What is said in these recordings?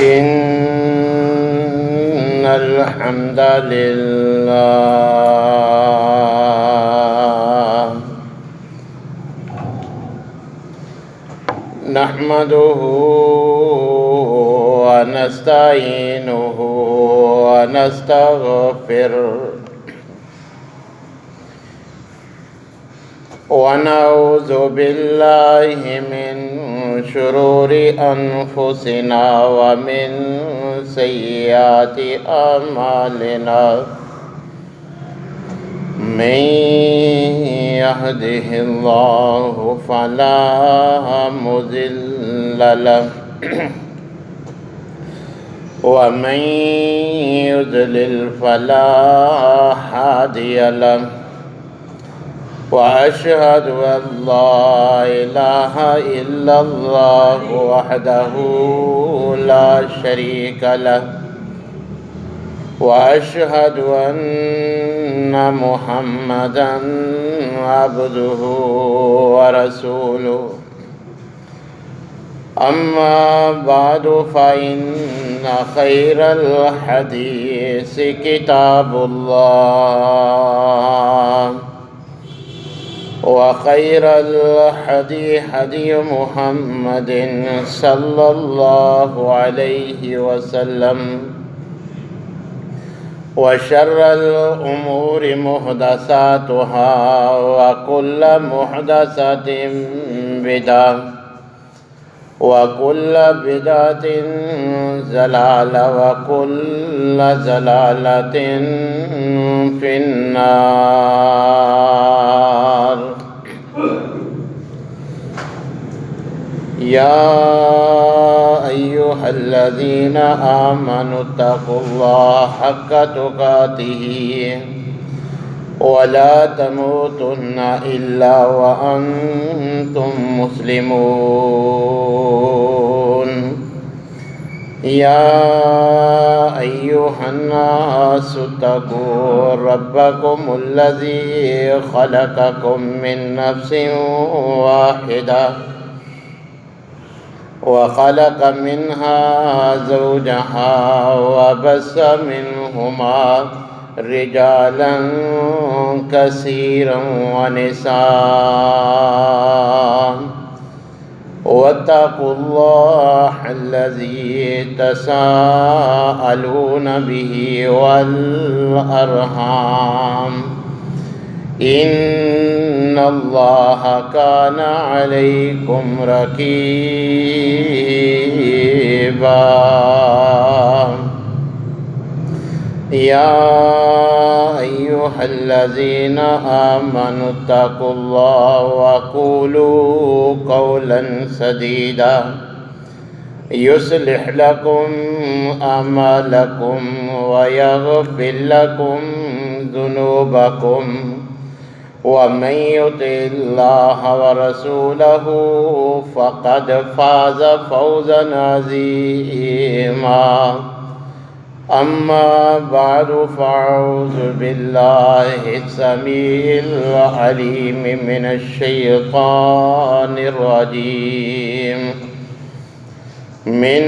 إن الحمد لله نحمده ونستعينه ونستغفره ونعوذ بالله من شرور أنفسنا ومن سيئات أعمالنا من يهده الله فلا مضل له ومن يضلل فلا هادي له وأشهد أن لا إله إلا الله وحده لا شريك له وأشهد أن محمدًا عبده ورسوله أما بعد فإن خير الحديث كتاب الله وخير الهدي هدي محمد صلى الله عليه وسلم وشر الأمور محدثاتها وكل محدثة بدعة وكل بدعة ضلالة وكل ضلالة في النار يا أيها الذين آمنوا اتقوا الله حق تقاته ولا تموتن إلا وأنتم مسلمون يا أيها الناس اتقوا ربكم الذي خلقكم من نفس واحدة وخلق منها زوجها وبث منهما رجالا كثيرا ونساء واتقوا الله الذي تساءلون به والأرحام إن الله كان عليكم رقيبا يا أيها الذين آمنوا اتقوا الله وقولوا قولا سديدا يصلح لكم أعمالكم ويغفر لكم ذنوبكم ومن يطع الله ورسوله فقد فاز فوزا عظيما أما بعد فأعوذ بالله السميع العليم من الشيطان الرجيم من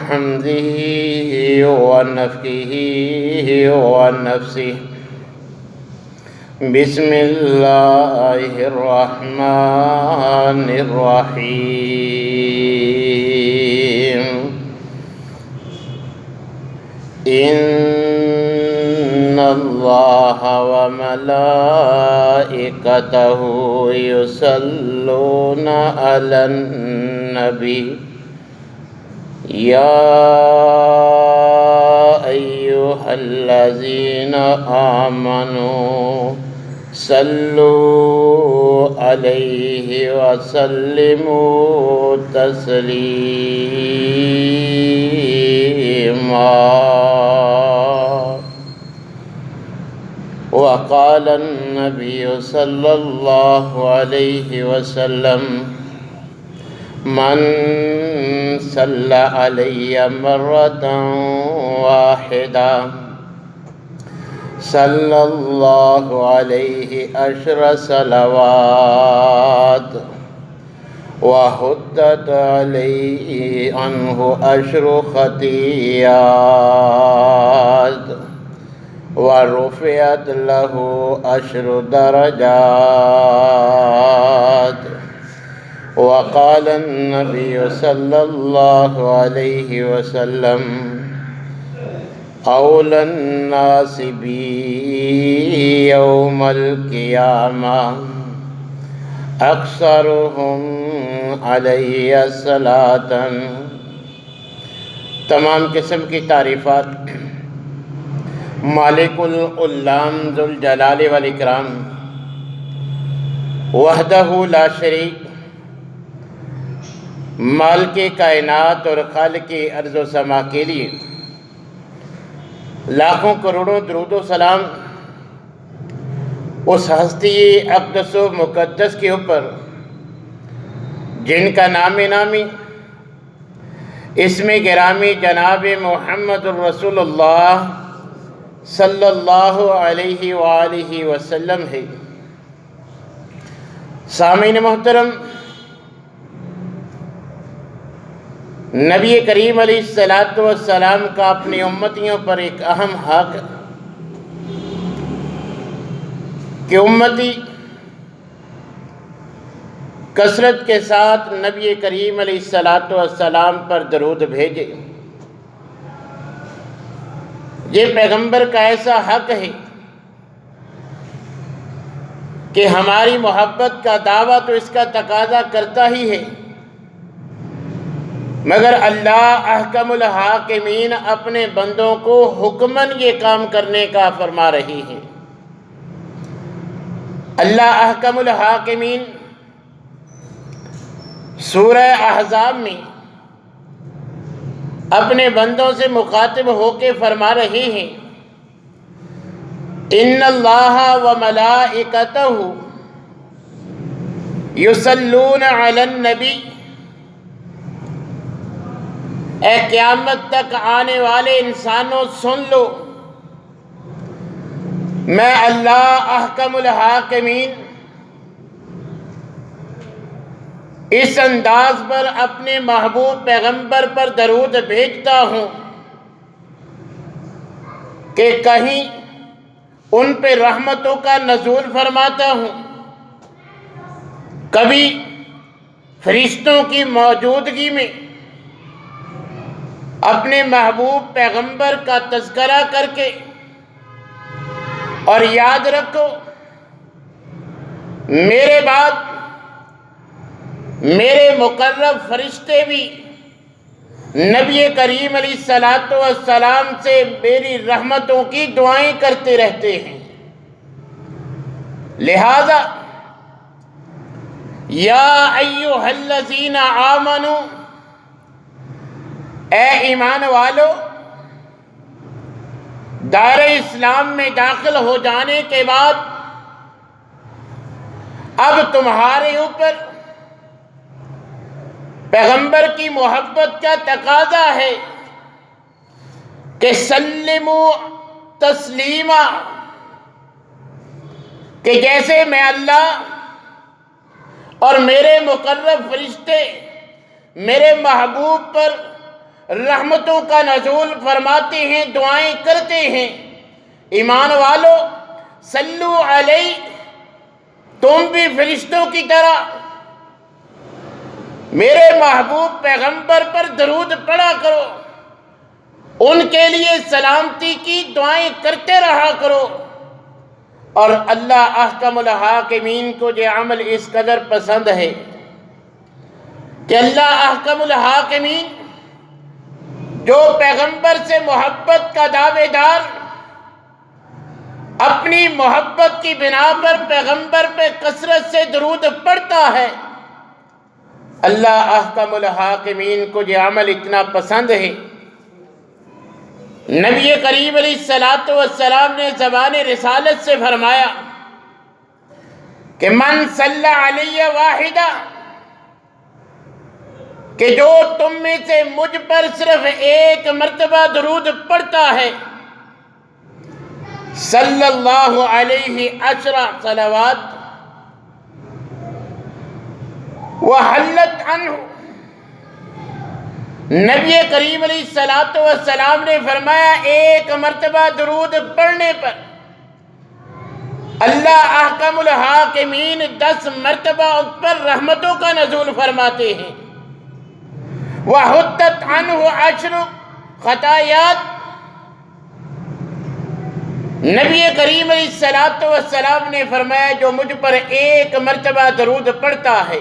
حمده ونفخه ونفسه بسم الله الرحمن الرحيم إن الله وملائكته يصلون على النبي يا أيها الذين آمنوا صلوا عليه وسلموا تسليما وقال النبي صلى الله عليه وسلم من صلى علي مرة واحدة صلى الله عليه 10 صلوات وحدت علیہ عنہ عشر خطیات ورفعت له عشر درجات وقال النبي صلى الله عليه وسلم أولى الناس بي يوم القيامة أكثرهم علي صلاة۔ تمام قسم کی تعریفات مالک العلام ذوالجلال والاکرام وحدہ لا شریک، مالک کائنات اور خالق ارض و سما کے لیے لاکھوں کروڑوں درود و سلام اس ہستی اقدس و مقدس کے اوپر جن کا نام نامی اسم گرامی جناب محمد الرسول اللہ صلی اللہ علیہ وآلہ وسلم ہے۔ سامعین محترم، نبی کریم علیہ السلام کا اپنی امتیوں پر ایک اہم حق کہ امتی کثرت کے ساتھ نبی کریم علیہ السلام پر درود بھیجے۔ یہ پیغمبر کا ایسا حق ہے کہ ہماری محبت کا دعویٰ تو اس کا تقاضا کرتا ہی ہے، مگر اللہ احکم الحاکمین اپنے بندوں کو حکماً یہ کام کرنے کا فرما رہی ہے۔ اللہ احکم الحاکمین سورہ احزاب میں اپنے بندوں سے مخاطب ہو کے فرما رہے ہیں، ان اللہ وملائکتہ یصلون علی النبی، اے قیامت تک آنے والے انسانوں سن لو، میں اللہ احکم الحاکمین اس انداز پر اپنے محبوب پیغمبر پر درود بھیجتا ہوں کہ کہیں ان پہ رحمتوں کا نزول فرماتا ہوں، کبھی فرشتوں کی موجودگی میں اپنے محبوب پیغمبر کا تذکرہ کر کے، اور یاد رکھو میرے بعد میرے مقرب فرشتے بھی نبی کریم علیہ السلام سے میری رحمتوں کی دعائیں کرتے رہتے ہیں۔ لہذا یا ایھا الذین آمنوا، اے ایمان والو، دار اسلام میں داخل ہو جانے کے بعد اب تمہارے اوپر پیغمبر کی محبت کا تقاضا ہے کہ سلموا تسلیما، کہ جیسے میں اللہ اور میرے مقرب فرشتے میرے محبوب پر رحمتوں کا نزول فرماتے ہیں، دعائیں کرتے ہیں، ایمان والو صلو علیہ، تم بھی فرشتوں کی طرح میرے محبوب پیغمبر پر درود پڑھا کرو، ان کے لیے سلامتی کی دعائیں کرتے رہا کرو۔ اور اللہ احکم الحاکمین کو یہ عمل اس قدر پسند ہے کہ اللہ احکم الحاکمین جو پیغمبر سے محبت کا دعوے دار اپنی محبت کی بنا پر پیغمبر پہ کثرت سے درود پڑھتا ہے، اللہ احکم الحاکمین کو یہ عمل اتنا پسند ہے، نبی کریم علیہ السلام نے زبان رسالت سے فرمایا کہ من صلی علی واحدہ، کہ جو تم میں سے مجھ پر صرف ایک مرتبہ درود پڑھتا ہے، صلی اللہ علیہ عشر صلوات، وحلت عنہ، نبی کریم علیہ السلام نے فرمایا ایک مرتبہ درود پڑھنے پر اللہ احکم الحاکمین 10 مرتبہ اس پر رحمتوں کا نزول فرماتے ہیں۔ وحطت عنہ 10 خطایات، نبی کریم علیہ السلام نے فرمایا جو مجھ پر ایک مرتبہ درود پڑھتا ہے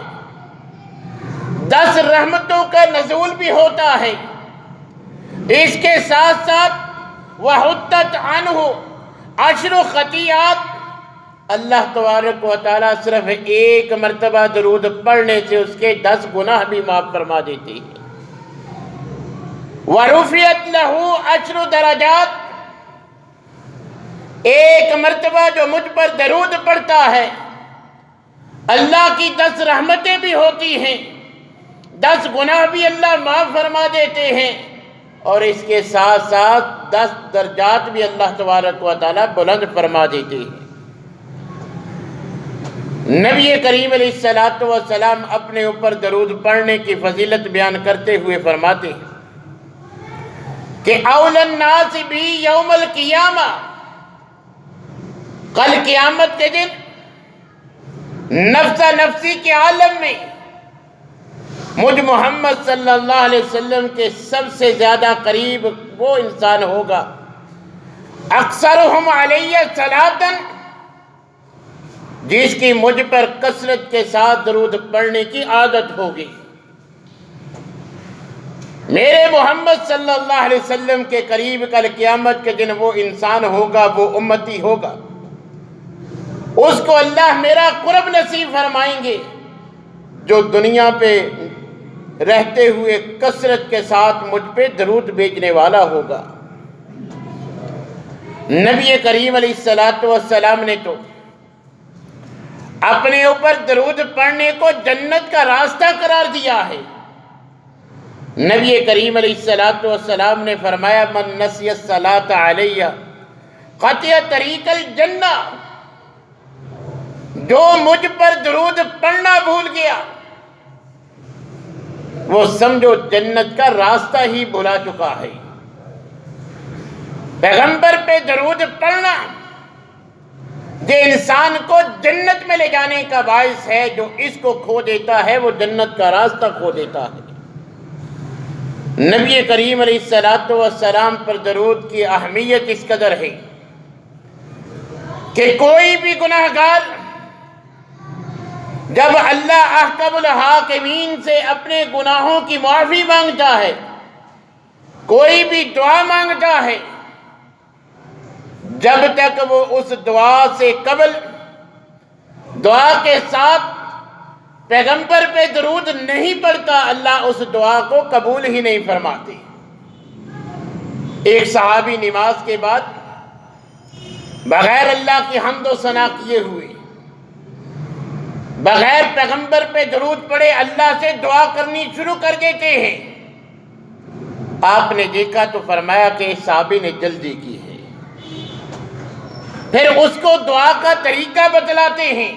10 رحمتوں کا نزول بھی ہوتا ہے۔ اس کے ساتھ ساتھ وحطت عنہ 10 خطیات، اللہ تبارک و تعالیٰ صرف ایک مرتبہ درود پڑھنے سے اس کے 10 گناہ بھی معاف فرما دیتے ہیں۔ ورفعت لہ 10 درجات، ایک مرتبہ جو مجھ پر درود پڑھتا ہے اللہ کی 10 رحمتیں بھی ہوتی ہیں، 10 گناہ بھی اللہ معاف فرما دیتے ہیں، اور اس کے ساتھ ساتھ 10 درجات بھی اللہ تبارک و تعالیٰ بلند فرما دیتے ہیں۔ نبی کریم علیہ السلام اپنے اوپر درود پڑھنے کی فضیلت بیان کرتے ہوئے فرماتے ہیں کہ اول الناس بھی یوم القیامہ، کل قیامت کے دن نفسا نفسی کے عالم میں مجھ محمد صلی اللہ علیہ وسلم کے سب سے زیادہ قریب وہ انسان ہوگا اکثرہم علیہ صلاۃً، جس کی مجھ پر کثرت کے ساتھ درود پڑھنے کی عادت ہوگی۔ میرے محمد صلی اللہ علیہ وسلم کے قریب کل قیامت کے دن وہ انسان ہوگا، وہ امتی ہوگا، اس کو اللہ میرا قرب نصیب فرمائیں گے جو دنیا پہ رہتے ہوئے کثرت کے ساتھ مجھ پہ درود بھیجنے والا ہوگا۔ نبی کریم علیہ السلام نے تو اپنے اوپر درود پڑھنے کو جنت کا راستہ قرار دیا ہے۔ نبی کریم علیہ السلام نے فرمایا من نسی الصلاۃ علیہ قطع طریق الجنہ، جو مجھ پر درود پڑھنا بھول گیا وہ سمجھو جنت کا راستہ ہی بھلا چکا ہے۔ پیغمبر پہ درود پڑھنا یہ انسان کو جنت میں لے جانے کا باعث ہے، جو اس کو کھو دیتا ہے وہ جنت کا راستہ کھو دیتا ہے۔ نبی کریم علیہ السلام پر درود کی اہمیت اس قدر ہے کہ کوئی بھی گناہ گار جب اللہ احکم الحاکمین سے اپنے گناہوں کی معافی مانگتا ہے، کوئی بھی دعا مانگتا ہے، جب تک وہ اس دعا سے قبل دعا کے ساتھ پیغمبر پہ درود نہیں پڑھتا، اللہ اس دعا کو قبول ہی نہیں فرماتے۔ ایک صحابی نماز کے بعد بغیر اللہ کی حمد و ثنا کیے ہوئے، بغیر پیغمبر پہ درود پڑھے اللہ سے دعا کرنی شروع کر دیتے ہیں۔ آپ نے دیکھا تو فرمایا کہ اس صحابی نے جلدی کی ہے، پھر اس کو دعا کا طریقہ بتلاتے ہیں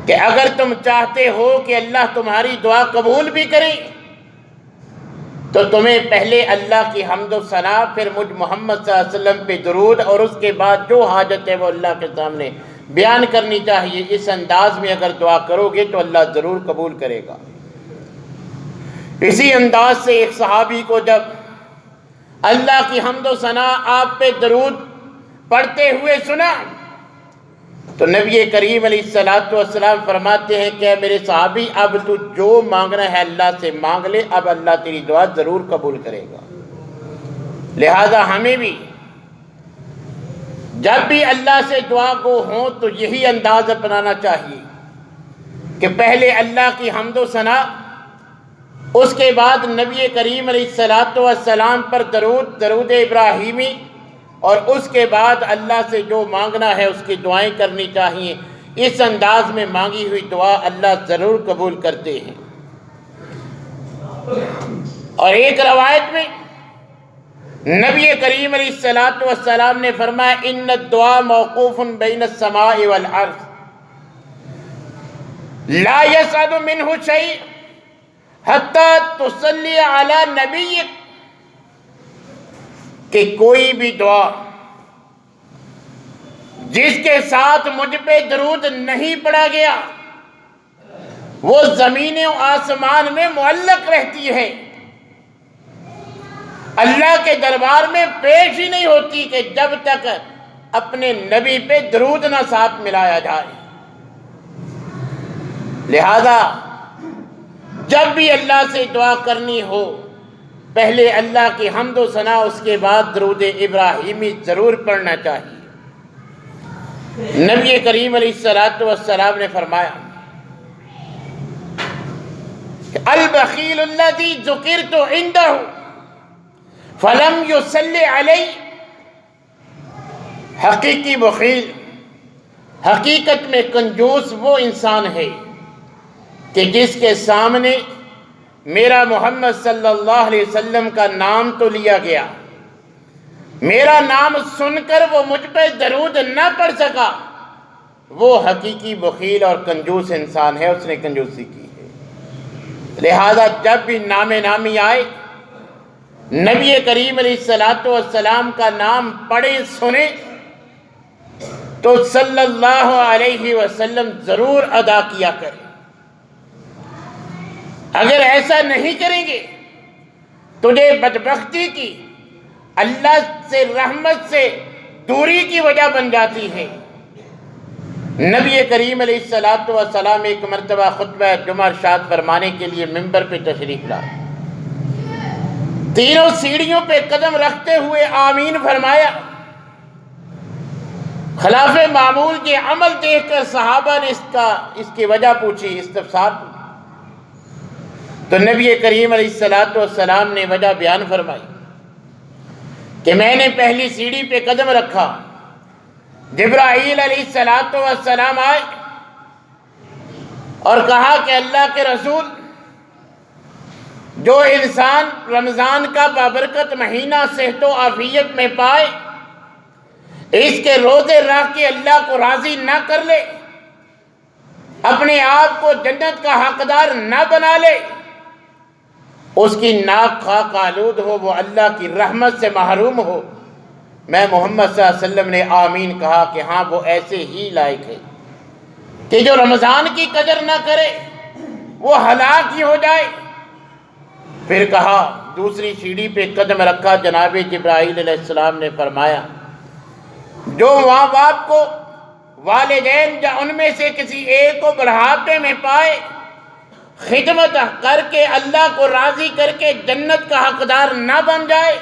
کہ اگر تم چاہتے ہو کہ اللہ تمہاری دعا قبول بھی کرے تو تمہیں پہلے اللہ کی حمد و ثنا، پھر مجھ محمد صلی اللہ علیہ وسلم پہ درود، اور اس کے بعد جو حاجت ہے وہ اللہ کے سامنے بیان کرنی چاہیے۔ اس انداز میں اگر دعا کرو گے تو اللہ ضرور قبول کرے گا۔ اسی انداز سے ایک صحابی کو جب اللہ کی حمد و ثنا آپ پہ درود پڑھتے ہوئے سنا تو نبی کریم علیہ السلام فرماتے ہیں کہ میرے صحابی اب تو جو مانگنا ہے اللہ سے مانگ لے، اب اللہ تیری دعا ضرور قبول کرے گا۔ لہذا ہمیں بھی جب بھی اللہ سے دعا گو ہوں تو یہی انداز اپنانا چاہیے کہ پہلے اللہ کی حمد و ثنا، اس کے بعد نبی کریم علیہ السلام پر درود ابراہیمی، اور اس کے بعد اللہ سے جو مانگنا ہے اس کی دعائیں کرنی چاہیے۔ اس انداز میں مانگی ہوئی دعا اللہ ضرور قبول کرتے ہیں۔ اور ایک روایت میں نبی کریم علیہ السلام نے فرمایا ان الدعاء موقوف بین السماء والارض، لا يسعد منه شيء حتى تصلی علی نبیک، کہ کوئی بھی دعا جس کے ساتھ مجھ پہ درود نہیں پڑھا گیا وہ زمین و آسمان میں معلق رہتی ہے، اللہ کے دربار میں پیش ہی نہیں ہوتی کہ جب تک اپنے نبی پہ درود نہ ساتھ ملایا جائے۔ لہذا جب بھی اللہ سے دعا کرنی ہو پہلے اللہ کی حمد و ثنا، اس کے بعد درود ابراہیمی ضرور پڑھنا چاہیے۔ نبی کریم علیہ السلام نے فرمایا کہ البخیل الذی ذکرت عندہ فلم یصلی علی، حقیقی بخیل، حقیقت میں کنجوس وہ انسان ہے کہ جس کے سامنے میرا محمد صلی اللہ علیہ وسلم کا نام تو لیا گیا، میرا نام سن کر وہ مجھ پہ درود نہ پڑھ سکا، وہ حقیقی بخیل اور کنجوس انسان ہے، اس نے کنجوسی کی ہے۔ لہذا جب بھی نام نامی آئے نبی کریم علیہ السلام کا نام پڑھیں سنیں تو صلی اللہ علیہ وسلم ضرور ادا کیا کریں۔ اگر ایسا نہیں کریں گے تجھے بدبختی کی، اللہ سے رحمت سے دوری کی وجہ بن جاتی ہے۔ نبی کریم علیہ السلام ایک مرتبہ خطبہ جمعہ ارشاد فرمانے کے لیے ممبر پہ تشریف لائے، تینوں سیڑھیوں پہ قدم رکھتے ہوئے آمین فرمایا۔ خلاف معمول کے عمل دیکھ کر صحابہ نے اس کی وجہ پوچھی، استفسار پوچھی، تو نبی کریم علیہ السلام نے وجہ بیان فرمائی کہ میں نے پہلی سیڑھی پہ قدم رکھا، جبرائیل علیہ السلام آئے اور کہا کہ اللہ کے رسول، جو انسان رمضان کا بابرکت مہینہ صحت و عافیت میں پائے، اس کے روزے رکھ کے اللہ کو راضی نہ کر لے، اپنے آپ کو جنت کا حقدار نہ بنا لے، اس کی ناک خاک آلود ہو، وہ اللہ کی رحمت سے محروم ہو۔ میں محمد صلی اللہ علیہ وسلم نے آمین کہا کہ ہاں وہ ایسے ہی لائق ہے کہ جو رمضان کی قدر نہ کرے وہ ہلاک ہی ہو جائے۔ پھر کہا، دوسری سیڑھی پہ قدم رکھا، جناب جبرائیل علیہ السلام نے فرمایا جو ماں باپ کو، والدین یا ان میں سے کسی ایک کو بڑھاپے میں پائے، خدمت کر کے اللہ کو راضی کر کے جنت کا حقدار نہ بن جائے،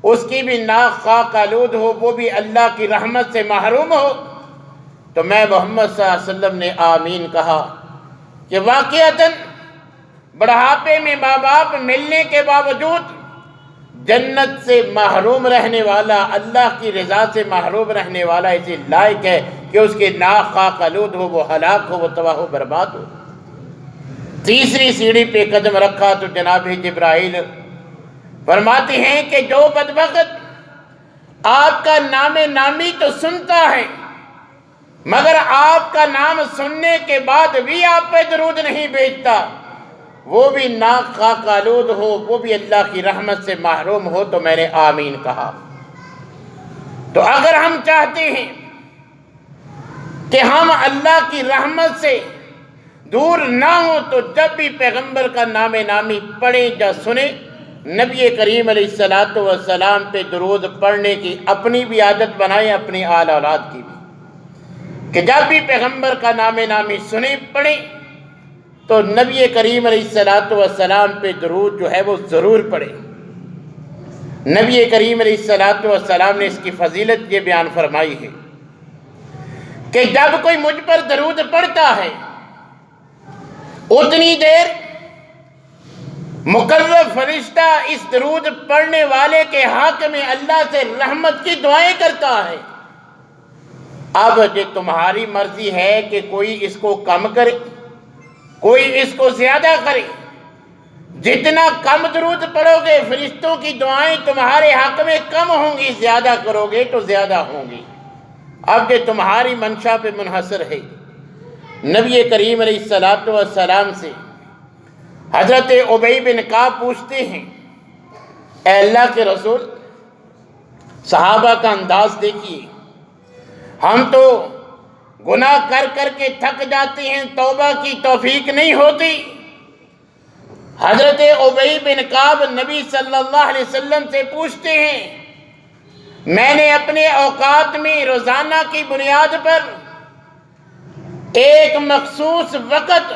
اس کی بھی ناک خاک آلود ہو، وہ بھی اللہ کی رحمت سے محروم ہو۔ تو میں محمد صلی اللہ علیہ وسلم نے آمین کہا کہ واقعتاً بڑھاپے میں ماں باپ ملنے کے باوجود جنت سے محروم رہنے والا، اللہ کی رضا سے محروم رہنے والا اسی لائق ہے کہ اس کے ناک خاک آلود ہو، وہ ہلاک ہو، وہ تباہ و برباد ہو۔ تیسری سیڑھی پہ قدم رکھا تو جناب جبرائیل فرماتے ہیں کہ جو بدبخت آپ کا نام نامی تو سنتا ہے مگر آپ کا نام سننے کے بعد بھی آپ پہ درود نہیں بھیجتا، وہ بھی ناک خاک آلود ہو، وہ بھی اللہ کی رحمت سے محروم ہو۔ تو میں نے آمین کہا۔ تو اگر ہم چاہتے ہیں کہ ہم اللہ کی رحمت سے دور نہ ہو تو جب بھی پیغمبر کا نام نامی پڑھیں یا سنیں، نبی کریم علیہ السلام پہ درود پڑھنے کی اپنی بھی عادت بنائیں، اپنی آل اولاد کی بھی، کہ جب بھی پیغمبر کا نام نامی سنیں پڑھیں تو نبی کریم علیہ السلام پہ درود جو ہے وہ ضرور پڑھیں۔ نبی کریم علیہ السلام نے اس کی فضیلت یہ بیان فرمائی ہے کہ جب کوئی مجھ پر درود پڑھتا ہے اتنی دیر مقرب فرشتہ اس درود پڑھنے والے کے حق میں اللہ سے رحمت کی دعائیں کرتا ہے۔ اب یہ تمہاری مرضی ہے کہ کوئی اس کو کم کرے، کوئی اس کو زیادہ کرے۔ جتنا کم درود پڑھو گے فرشتوں کی دعائیں تمہارے حق میں کم ہوں گی، زیادہ کرو گے تو زیادہ ہوں گی۔ اب یہ تمہاری منشا پہ منحصر ہے۔ نبی کریم علیہ الصلوۃ والسلام سے حضرت ابی بن کعب پوچھتے ہیں، اے اللہ کے رسول، صحابہ کا انداز دیکھیے، ہم تو گناہ کر کر کے تھک جاتے ہیں، توبہ کی توفیق نہیں ہوتی۔ حضرت ابی بن کعب نبی صلی اللہ علیہ وسلم سے پوچھتے ہیں، میں نے اپنے اوقات میں روزانہ کی بنیاد پر ایک مخصوص وقت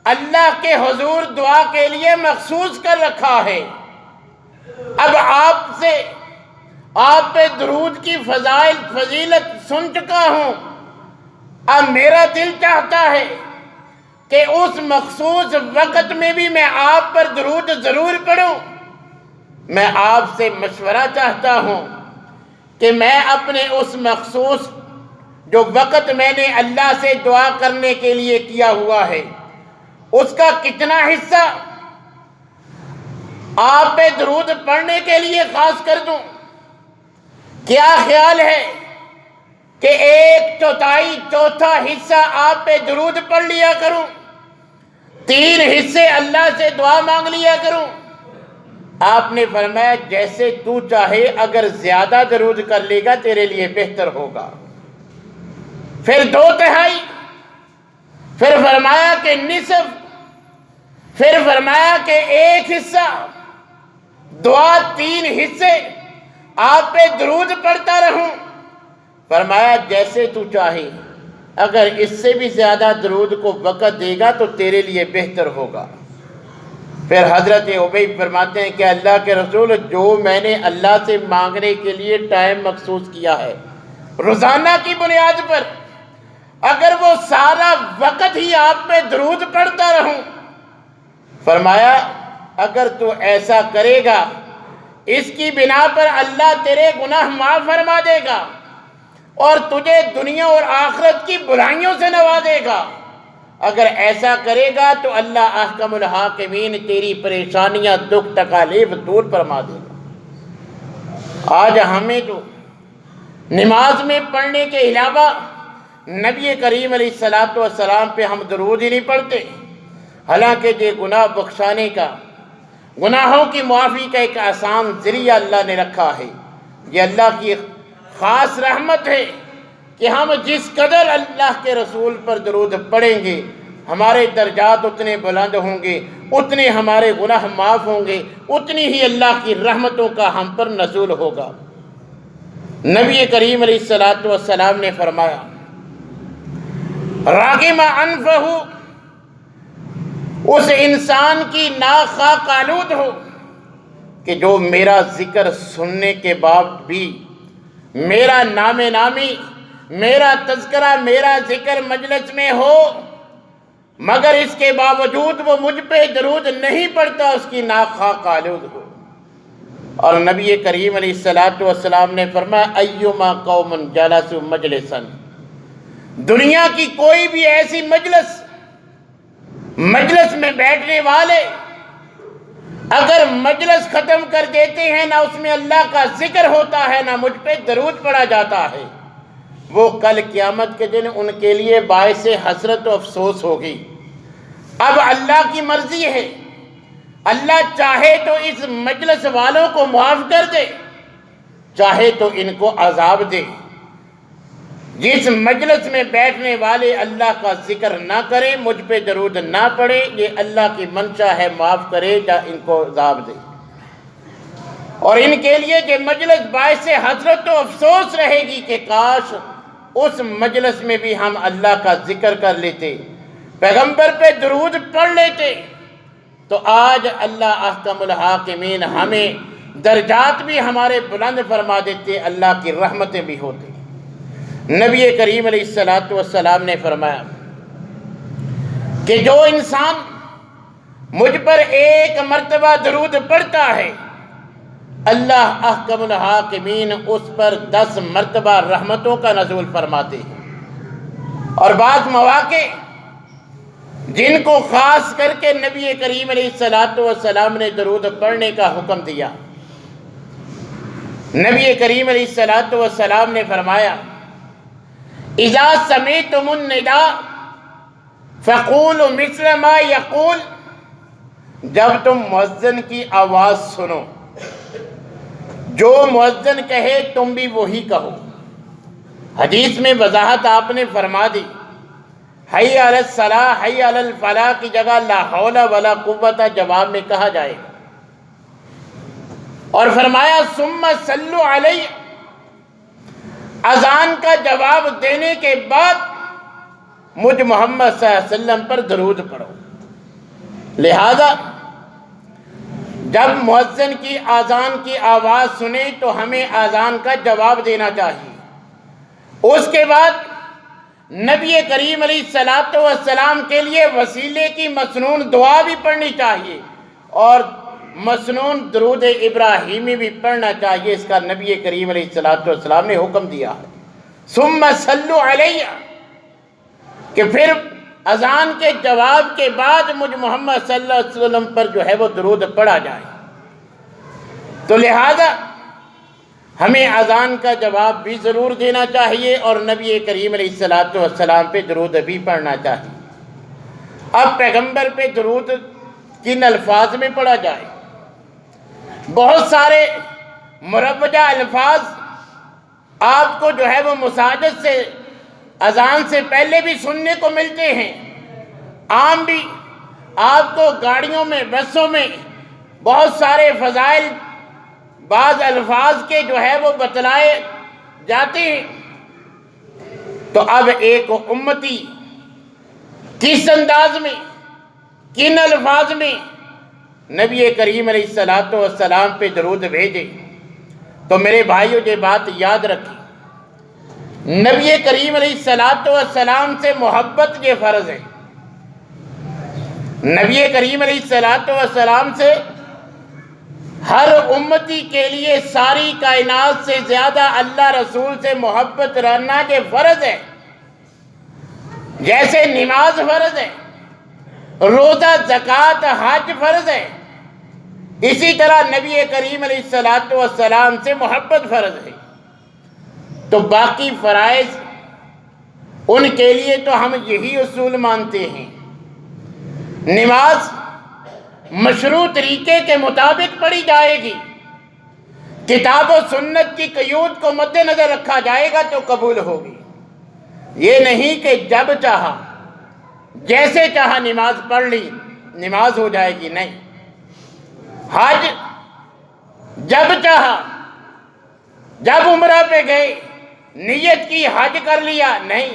اللہ کے حضور دعا کے لیے مخصوص کر رکھا ہے، اب آپ پہ درود کی فضیلت سن چکا ہوں، اب میرا دل چاہتا ہے کہ اس مخصوص وقت میں بھی میں آپ پر درود ضرور پڑھوں۔ میں آپ سے مشورہ چاہتا ہوں کہ میں اپنے اس مخصوص جو وقت میں نے اللہ سے دعا کرنے کے لیے کیا ہوا ہے، اس کا کتنا حصہ آپ پہ درود پڑھنے کے لیے خاص کر دوں؟ کیا خیال ہے کہ 1/4 چوتھا حصہ آپ پہ درود پڑھ لیا کروں، 3 حصے اللہ سے دعا مانگ لیا کروں؟ آپ نے فرمایا جیسے تو چاہے، اگر زیادہ درود کر لے گا تیرے لیے بہتر ہوگا۔ پھر 2/3، پھر فرمایا کہ نصف، پھر فرمایا کہ 1 حصہ، دعا 3 حصے آپ پہ درود پڑھتا رہوں۔ فرمایا جیسے تو چاہے، اگر اس سے بھی زیادہ درود کو وقت دے گا تو تیرے لیے بہتر ہوگا۔ پھر حضرت ابی فرماتے ہیں کہ اللہ کے رسول، جو میں نے اللہ سے مانگنے کے لیے ٹائم مخصوص کیا ہے روزانہ کی بنیاد پر، اگر وہ سارا وقت ہی آپ پہ درود پڑھتا رہوں، فرمایا اگر تو ایسا کرے گا اس کی بنا پر اللہ تیرے گناہ معاف فرما دے گا اور تجھے دنیا اور آخرت کی بلائیوں سے نوازے گا۔ اگر ایسا کرے گا تو اللہ احکم الحاکمین تیری پریشانیاں، دکھ، تکالیف دور فرما دے گا۔ آج ہمیں جو نماز میں پڑھنے کے علاوہ نبی کریم علیہ الصلوۃ والسلام پہ ہم درود ہی نہیں پڑھتے، حالانکہ یہ گناہ بخشانے کا، گناہوں کی معافی کا ایک آسان ذریعہ اللہ نے رکھا ہے۔ یہ اللہ کی خاص رحمت ہے کہ ہم جس قدر اللہ کے رسول پر درود پڑھیں گے ہمارے درجات اتنے بلند ہوں گے، اتنے ہمارے گناہ معاف ہوں گے، اتنی ہی اللہ کی رحمتوں کا ہم پر نزول ہوگا۔ نبی کریم علیہ الصلوۃ والسلام نے فرمایا، راغم انفہ، اس انسان کی ناک خاک آلود ہو کہ جو میرا ذکر سننے کے بعد بھی، میرا نام نامی، میرا تذکرہ، میرا ذکر مجلس میں ہو، مگر اس کے باوجود وہ مجھ پہ درود نہیں پڑھتا، اس کی ناک خاک آلود ہو۔ اور نبی کریم علیہ الصلوۃ والسلام نے فرمایا، ایما قوم جلسوا مجلسا، دنیا کی کوئی بھی ایسی مجلس میں بیٹھنے والے اگر مجلس ختم کر دیتے ہیں، نہ اس میں اللہ کا ذکر ہوتا ہے، نہ مجھ پہ درود پڑھا جاتا ہے، وہ کل قیامت کے دن ان کے لیے باعث حسرت و افسوس ہوگی۔ اب اللہ کی مرضی ہے، اللہ چاہے تو اس مجلس والوں کو معاف کر دے، چاہے تو ان کو عذاب دے۔ جس مجلس میں بیٹھنے والے اللہ کا ذکر نہ کریں، مجھ پہ درود نہ پڑے، یہ اللہ کی منشا ہے، معاف کرے یا ان کو عذاب دے۔ اور ان کے لیے یہ مجلس باعث حسرت و افسوس رہے گی کہ کاش اس مجلس میں بھی ہم اللہ کا ذکر کر لیتے، پیغمبر پہ درود پڑھ لیتے، تو آج اللہ احکم الحاکمین ہمیں درجات بھی ہمارے بلند فرما دیتے، اللہ کی رحمتیں بھی ہوتی۔ نبی کریم علیہ الصلوۃ والسلام نے فرمایا کہ جو انسان مجھ پر 1 مرتبہ درود پڑھتا ہے، اللہ احکم الحاکمین اس پر 10 مرتبہ رحمتوں کا نزول فرماتے ہیں۔ اور بعض مواقع جن کو خاص کر کے نبی کریم علیہ الصلوۃ والسلام نے درود پڑھنے کا حکم دیا، نبی کریم علیہ الصلوۃ والسلام نے فرمایا، اذا سمعتم النداء فقولوا مثل ما یقول، جب تم مؤذن کی آواز سنو، جو مؤذن کہے تم بھی وہی کہو۔ حدیث میں وضاحت آپ نے فرما دی، حی علی الصلاح حی علی الفلاح کی جگہ لا حول ولا قوت جواب میں کہا جائے گا، اور فرمایا ثم صلوا علی، اذان کا جواب دینے کے بعد مجھ محمد صلی اللہ علیہ وسلم پر درود پڑھو۔ لہذا جب مؤذن کی اذان کی آواز سنیں تو ہمیں اذان کا جواب دینا چاہیے۔ اس کے بعد نبی کریم علیہ الصلوۃ والسلام کے لیے وسیلے کی مسنون دعا بھی پڑھنی چاہیے، اور مسنون درود ابراہیمی بھی پڑھنا چاہیے۔ اس کا نبی کریم علیہ الصلوۃ والسلام نے حکم دیا ہے، ثم صلوا علیہ، کہ پھر اذان کے جواب کے بعد مجھ محمد صلی اللہ علیہ وسلم پر جو ہے وہ درود پڑھا جائے۔ تو لہذا ہمیں اذان کا جواب بھی ضرور دینا چاہیے، اور نبی کریم علیہ الصلوۃ والسلام پہ درود بھی پڑھنا چاہیے۔ اب پیغمبر پہ درود کن الفاظ میں پڑھا جائے؟ بہت سارے مروجہ الفاظ آپ کو جو ہے وہ مساجد سے اذان سے پہلے بھی سننے کو ملتے ہیں، عام بھی آپ کو گاڑیوں میں بسوں میں بہت سارے فضائل بعض الفاظ کے جو ہے وہ بتلائے جاتے ہیں۔ تو اب ایک امتی کس انداز میں، کن الفاظ میں نبی کریم علیہ الصلوۃ والسلام پہ درود بھیجے؟ تو میرے بھائیو یہ بات یاد رکھیں، نبی کریم علیہ الصلوۃ والسلام سے محبت یہ فرض ہے۔ نبی کریم علیہ الصلوۃ والسلام سے ہر امتی کے لیے ساری کائنات سے زیادہ اللہ رسول سے محبت رہنا یہ فرض ہے۔ جیسے نماز فرض ہے، روزہ زکوٰۃ حج فرض ہے، اسی طرح نبی کریم علیہ الصلوۃ والسلام سے محبت فرض ہے۔ تو باقی فرائض ان کے لیے تو ہم یہی اصول مانتے ہیں۔ نماز مشروع طریقے کے مطابق پڑھی جائے گی، کتاب و سنت کی قیود کو مد نظر رکھا جائے گا تو قبول ہوگی۔ یہ نہیں کہ جب چاہا جیسے چاہا نماز پڑھ لی نماز ہو جائے گی، نہیں۔ حج جب چاہا، جب عمرہ پہ گئے نیت کی حج کر لیا، نہیں۔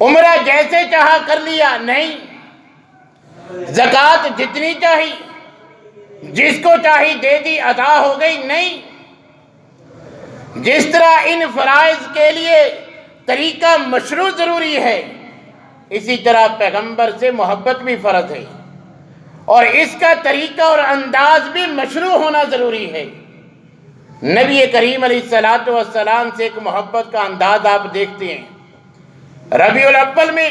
عمرہ جیسے چاہا کر لیا، نہیں۔ زکوٰۃ جتنی چاہی جس کو چاہی دے دی ادا ہو گئی، نہیں۔ جس طرح ان فرائض کے لیے طریقہ مشروع ضروری ہے، اسی طرح پیغمبر سے محبت بھی فرض ہے، اور اس کا طریقہ اور انداز بھی مشروع ہونا ضروری ہے۔ نبی کریم علیہ الصلوۃ والسلام سے ایک محبت کا انداز آپ دیکھتے ہیں، ربیع الاول میں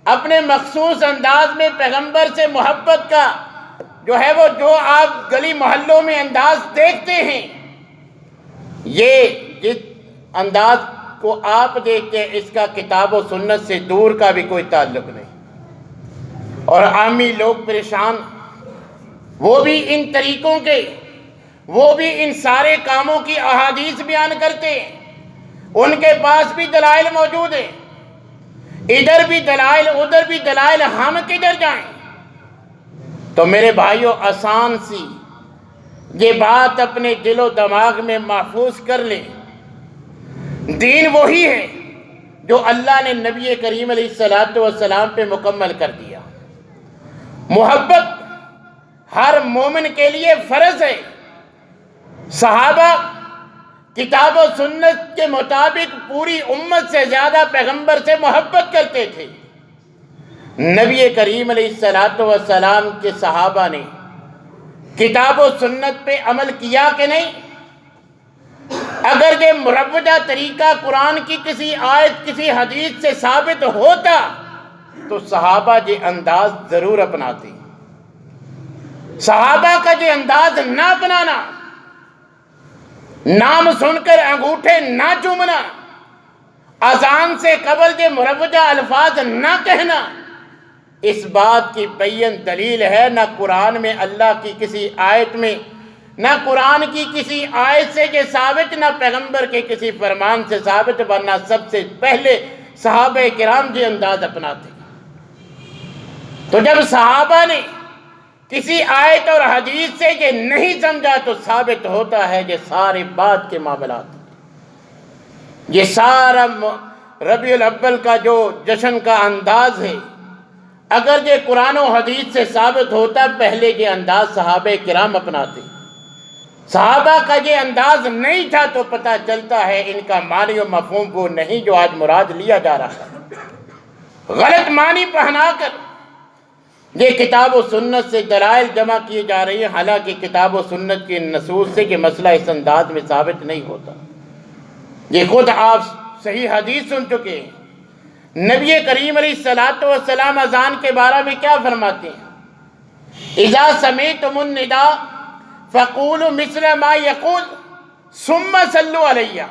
اپنے مخصوص انداز میں پیغمبر سے محبت کا جو ہے وہ جو آپ گلی محلوں میں انداز دیکھتے ہیں، یہ جس انداز کو آپ دیکھتے ہیں اس کا کتاب و سنت سے دور کا بھی کوئی تعلق نہیں۔ اور عامی لوگ پریشان، وہ بھی ان طریقوں کے، وہ بھی ان سارے کاموں کی احادیث بیان کرتے ہیں، ان کے پاس بھی دلائل موجود ہیں، ادھر بھی دلائل ادھر بھی دلائل، ہم کدھر جائیں؟ تو میرے بھائیوں آسان سی یہ بات اپنے دل و دماغ میں محفوظ کر لیں، دین وہی ہے جو اللہ نے نبی کریم علیہ الصلوۃ والسلام پہ مکمل کر دیا۔ محبت ہر مومن کے لیے فرض ہے۔ صحابہ کتاب و سنت کے مطابق پوری امت سے زیادہ پیغمبر سے محبت کرتے تھے۔ نبی کریم علیہ الصلوۃ والسلام کے صحابہ نے کتاب و سنت پہ عمل کیا کہ نہیں؟ اگر یہ مروجہ طریقہ قرآن کی کسی آیت کسی حدیث سے ثابت ہوتا تو صحابہ یہ انداز ضرور اپناتے۔ صحابہ کا یہ انداز نہ اپنانا، نام سن کر انگوٹھے نہ چومنا، اذان سے قبل کے مروجہ الفاظ نہ کہنا، اس بات کی بین دلیل ہے نہ قرآن میں اللہ کی کسی آیت میں، نہ قرآن کی کسی آیت سے یہ ثابت، نہ پیغمبر کے کسی فرمان سے ثابت، ورنہ سب سے پہلے صحابہ کرام یہ انداز اپناتے۔ تو جب صحابہ نے کسی آیت اور حدیث سے یہ نہیں سمجھا تو ثابت ہوتا ہے یہ سارے بعد کے معاملات، یہ سارا ربیع الاول کا جو جشن کا انداز ہے، اگر یہ قرآن و حدیث سے ثابت ہوتا پہلے یہ انداز صحابہ کرام اپناتے۔ صحابہ کا یہ انداز نہیں تھا تو پتہ چلتا ہے ان کا معنی و مفہوم وہ نہیں جو آج مراد لیا جا رہا ہے۔ غلط معنی پہنا کر یہ کتاب و سنت سے دلائل جمع کیے جا رہی ہیں، حالانکہ کتاب و سنت کی نصوص سے کہ مسئلہ اس انداز میں ثابت نہیں ہوتا۔ یہ خود آپ صحیح حدیث سن چکے ہیں، نبی کریم علیہ السلام اذان کے بارے میں کیا فرماتے ہیں؟ اذا سمعتم النداء فقولوا مثل ما يقول ثم صلوا علیہ۔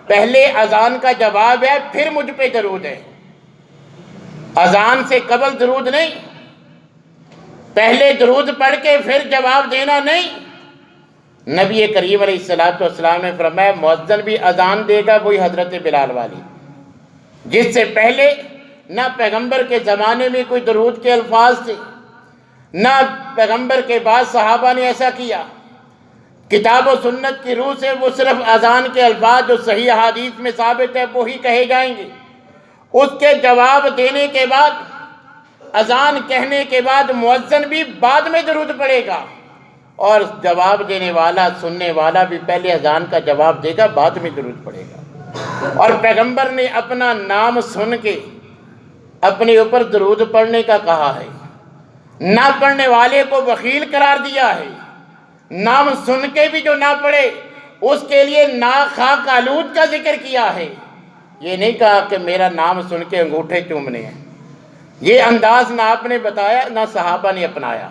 پہلے اذان کا جواب ہے، پھر مجھ پہ درود ہے۔ اذان سے قبل درود نہیں، پہلے درود پڑھ کے پھر جواب دینا نہیں۔ نبی کریم علیہ السلام نے فرمایا مؤذن بھی اذان دے گا، وہی حضرت بلال والی، جس سے پہلے نہ پیغمبر کے زمانے میں کوئی درود کے الفاظ تھے، نہ پیغمبر کے بعد صحابہ نے ایسا کیا۔ کتاب و سنت کی روح سے وہ صرف اذان کے الفاظ جو صحیح حدیث میں ثابت ہے وہی کہے جائیں گے۔ اس کے جواب دینے کے بعد، اذان کہنے کے بعد مؤذن بھی بعد میں درود پڑھے گا، اور جواب دینے والا، سننے والا بھی پہلے اذان کا جواب دے گا، بعد میں درود پڑھے گا۔ اور پیغمبر نے اپنا نام سن کے اپنے اوپر درود پڑھنے کا کہا ہے، نہ پڑھنے والے کو بخیل قرار دیا ہے۔ نام سن کے بھی جو نہ پڑھے اس کے لیے خاک آلود کا ذکر کیا ہے۔ یہ نہیں کہا کہ میرا نام سن کے انگوٹھے چومنے ہیں۔ یہ انداز نہ آپ نے بتایا نہ صحابہ نے اپنایا۔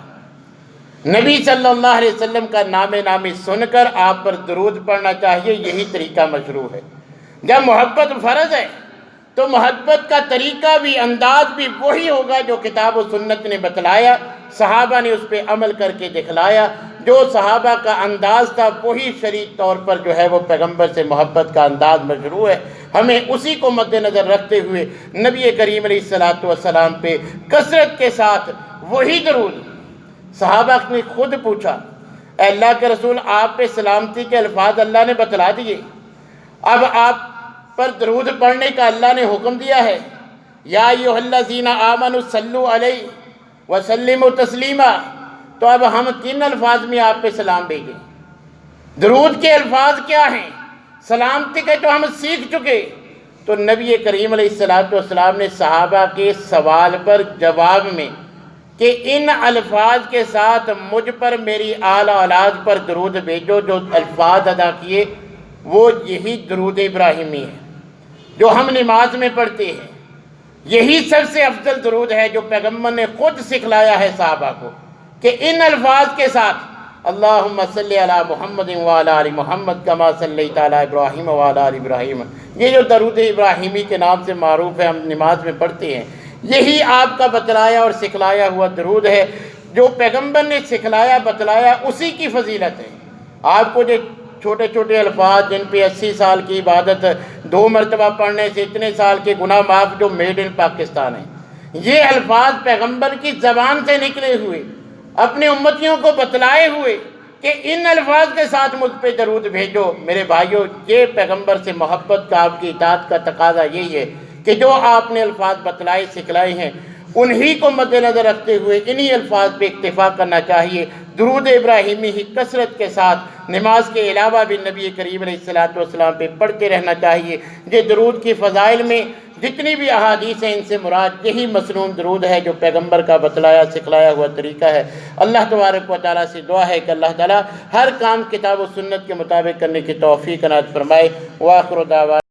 نبی صلی اللہ علیہ وسلم کا نام نامی سن کر آپ پر درود پڑھنا چاہیے، یہی طریقہ مشروع ہے۔ جب محبت فرض ہے تو محبت کا طریقہ بھی، انداز بھی وہی ہوگا جو کتاب و سنت نے بتلایا، صحابہ نے اس پہ عمل کر کے دکھلایا۔ جو صحابہ کا انداز تھا وہی شرعی طور پر جو ہے وہ پیغمبر سے محبت کا انداز مشروع ہے۔ ہمیں اسی کو مد نظر رکھتے ہوئے نبی کریم علیہ السلام پہ کثرت کے ساتھ وہی درود۔ صحابہ نے خود پوچھا، اے اللہ کے رسول، آپ پہ سلامتی کے الفاظ اللہ نے بتلا دیے، اب آپ پر درود پڑھنے کا اللہ نے حکم دیا ہے، یا ایھا الذین آمنوا صلوا علیہ وسلموا تسلیما، تو اب ہم کن الفاظ میں آپ پہ سلام بھیجیں؟ درود کے الفاظ کیا ہیں؟ سلامتی کے تو ہم سیکھ چکے۔ تو نبی کریم علیہ السلام نے صحابہ کے سوال پر جواب میں کہ ان الفاظ کے ساتھ مجھ پر، میری آل اولاد پر درود بھیجو، جو الفاظ ادا کیے وہ یہی درود ابراہیمی ہے جو ہم نماز میں پڑھتے ہیں۔ یہی سب سے افضل درود ہے جو پیغمبر نے خود سکھلایا ہے صحابہ کو، کہ ان الفاظ کے ساتھ اللہم صلی علی محمد وعلی آل محمد کما صلیت علی ابراہیم وعلی آل ابراہیم، یہ جو درود ابراہیمی کے نام سے معروف ہے، ہم نماز میں پڑھتے ہیں، یہی آپ کا بتلایا اور سکھلایا ہوا درود ہے۔ جو پیغمبر نے سکھلایا بتلایا اسی کی فضیلت ہے۔ آپ کو جو چھوٹے چھوٹے الفاظ جن پہ 80 سال کی عبادت 2 مرتبہ پڑھنے سے اتنے سال کے گناہ معاف، جو میڈ ان پاکستان ہیں، یہ الفاظ پیغمبر کی زبان سے نکلے ہوئے، اپنے امتیوں کو بتلائے ہوئے کہ ان الفاظ کے ساتھ مجھ پہ درود بھیجو۔ میرے بھائیوں، یہ پیغمبر سے محبت کا، آپ کی اطاعت کا تقاضا یہی ہے کہ جو آپ نے الفاظ بتلائے سکھلائے ہیں انہی کو مد نظر رکھتے ہوئے انہی الفاظ پہ اکتفا کرنا چاہیے۔ درود ابراہیمی ہی کثرت کے ساتھ نماز کے علاوہ بھی نبی کریم علیہ السلام پہ پڑھتے رہنا چاہیے۔ یہ درود کی فضائل میں جتنی بھی احادیث ہیں ان سے مراد یہی مسنون درود ہے جو پیغمبر کا بتلایا سکھلایا ہوا طریقہ ہے۔ اللہ تبارک و تعالیٰ سے دعا ہے کہ اللہ تعالیٰ ہر کام کتاب و سنت کے مطابق کرنے کی توفیق عنایت فرمائے۔ وآخر دعوانا